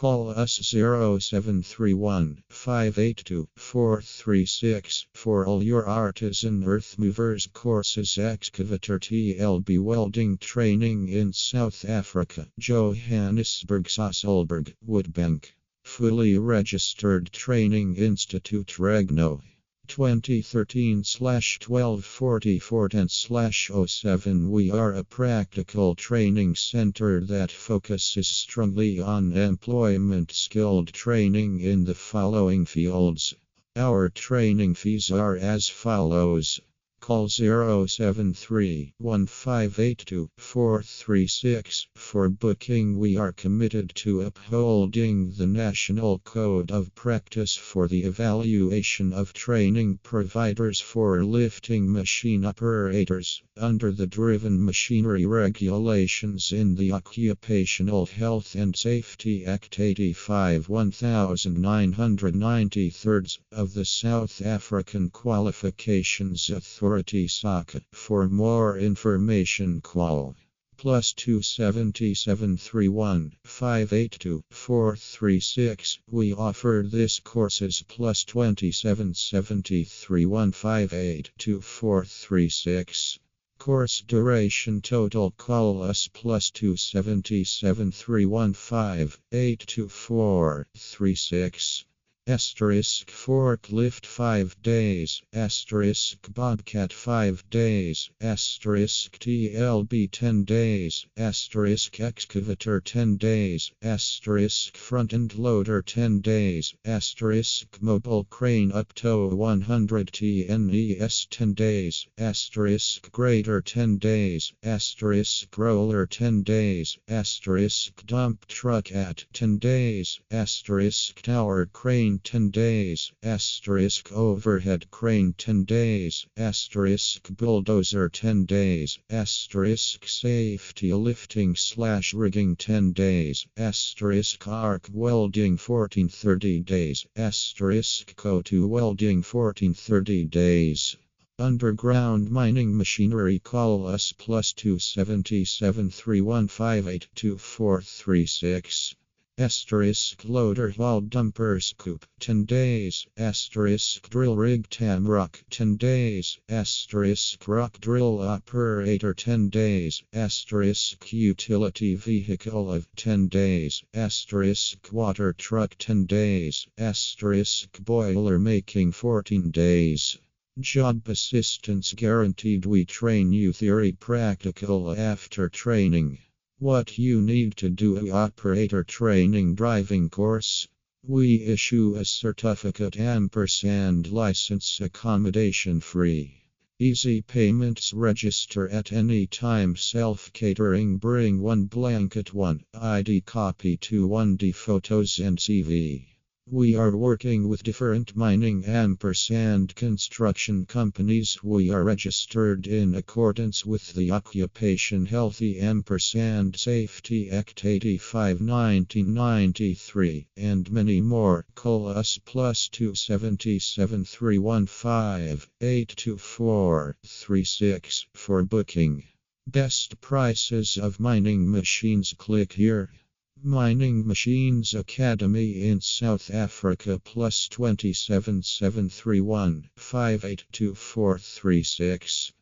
Call us 0731 582 436 for all your artisan earth movers courses. Excavator TLB welding training in South Africa, Johannesburg Sasolburg, Witbank. Fully registered training institute Regno 2013/1244/10/07. We are a practical training center that focuses strongly on employment skilled training in the following fields. Our training fees are as follows. Call 073-1582-436 for booking. We are committed to upholding the National Code of Practice for the evaluation of training providers for lifting machine operators under the driven machinery regulations in the Occupational Health and Safety Act 85/1993 of the South African Qualifications Authority. SAQA. For more information call +2 731 582 436. We offer this courses +27 731 582 436. Course duration total. Call us +2 731 582 436. Forklift 5 days, Bobcat 5 days, TLB 10 days, Excavator 10 days, front end loader 10 days, mobile crane up to 100 TNES 10 days, grader 10 days, roller 10 days, dump truck at 10 days, tower crane 10 days, overhead crane 10 days, bulldozer 10 days, safety lifting / rigging 10 days, arc welding 1430 days, CO2 welding 1430 days. Underground mining machinery. Call us +2 731 582 436. Loader wall dumper scoop 10 days, drill rig tamrock 10 days, rock drill operator 10 days, utility vehicle of 10 days, water truck 10 days, boiler making 14 days. Job assistance guaranteed. We train you theory practical after training. What you need to do: operator training driving course. We issue a certificate & license, accommodation free. Easy payments. Register at any time. Self-catering. Bring 1 blanket, 1 ID copy, 2 1D photos and CV. We are working with different mining & construction companies. We are registered in accordance with the Occupation Healthy & Safety Act 85/1993 and many more. Call us +2 731 582 436 for booking. Best prices of mining machines. Click here. Mining Machines Academy in South Africa +27 731 582 436.